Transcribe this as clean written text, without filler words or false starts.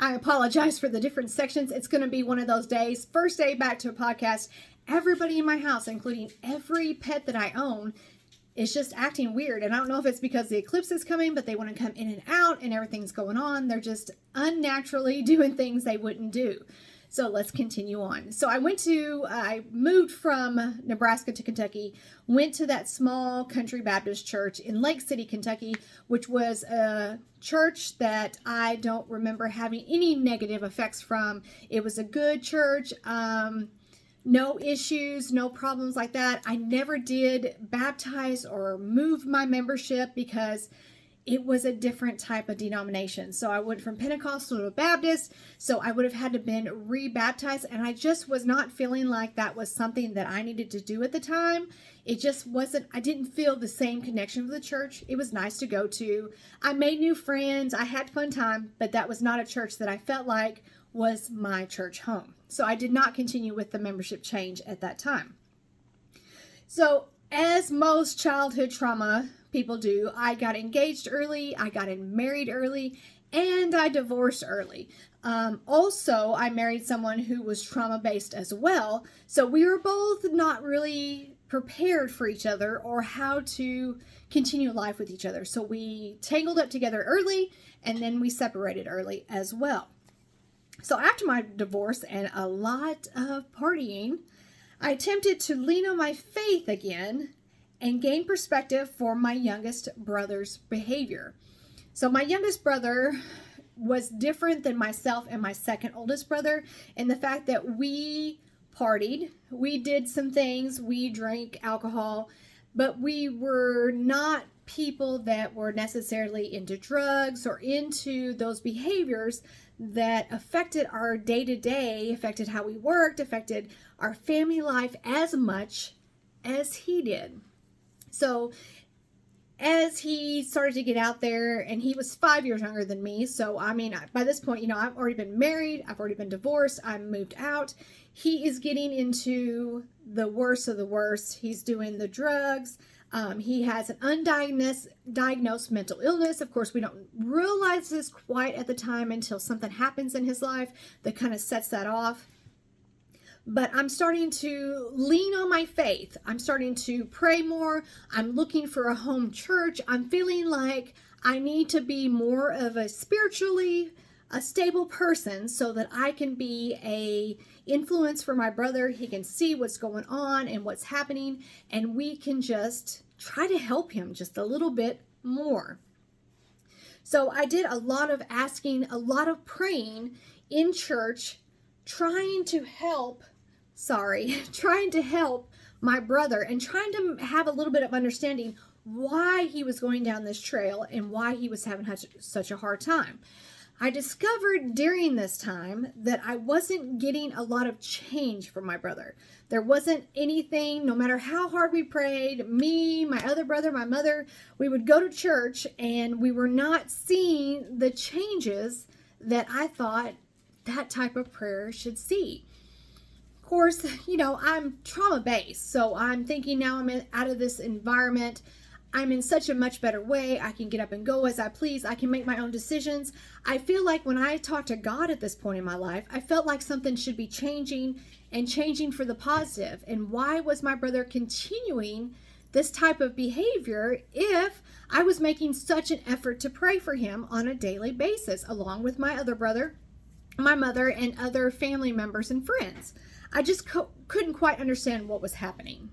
I apologize for the different sections. It's going to be one of those days. First day back to a podcast. Everybody in my house, including every pet that I own, is just acting weird. And I don't know if it's because the eclipse is coming, but they want to come in and out and everything's going on. They're just unnaturally doing things they wouldn't do. So let's continue on. So I moved from Nebraska to Kentucky, went to that small country Baptist church in Lake City, Kentucky, which was a church that I don't remember having any negative effects from. It was a good church, no issues, no problems like that. I never did baptize or move my membership because it was a different type of denomination. So I went from Pentecostal to Baptist, so I would have had to been rebaptized, and I just was not feeling like that was something that I needed to do at the time. It just wasn't, I didn't feel the same connection with the church. It was nice to go to. I made new friends, I had fun time, but that was not a church that I felt like was my church home. So I did not continue with the membership change at that time. So as most childhood trauma people do, I got engaged early, I got married early, and I divorced early. Also, I married someone who was trauma-based as well, so we were both not really prepared for each other or how to continue life with each other. So we tangled up together early, and then we separated early as well. So after my divorce and a lot of partying, I attempted to lean on my faith again and gain perspective for my youngest brother's behavior. So my youngest brother was different than myself and my second oldest brother in the fact that we partied, we did some things, we drank alcohol, but we were not people that were necessarily into drugs or into those behaviors that affected our day-to-day, affected how we worked, affected our family life as much as he did. So as he started to get out there, and he was 5 years younger than me, so I mean, by this point, I've already been married, I've already been divorced, I'm moved out. He is getting into the worst of the worst. He's doing the drugs. He has an undiagnosed mental illness. Of course, we don't realize this quite at the time until something happens in his life that kind of sets that off. But I'm starting to lean on my faith. I'm starting to pray more. I'm looking for a home church. I'm feeling like I need to be more of a spiritually a stable person so that I can be a influence for my brother. He can see what's going on and what's happening, and we can just try to help him just a little bit more. So I did a lot of asking, a lot of praying in church, trying to help my brother and trying to have a little bit of understanding why he was going down this trail and why he was having such a hard time. I discovered during this time that I wasn't getting a lot of change from my brother. There wasn't anything, no matter how hard we prayed, me, my other brother, my mother, we would go to church and we were not seeing the changes that I thought that type of prayer should see. Of course, I'm trauma-based, so I'm thinking now I'm out of this environment. I'm in such a much better way. I can get up and go as I please. I can make my own decisions. I feel like when I talk to God at this point in my life, I felt like something should be changing and changing for the positive. And why was my brother continuing this type of behavior if I was making such an effort to pray for him on a daily basis, along with my other brother, my mother, and other family members and friends? I just couldn't quite understand what was happening.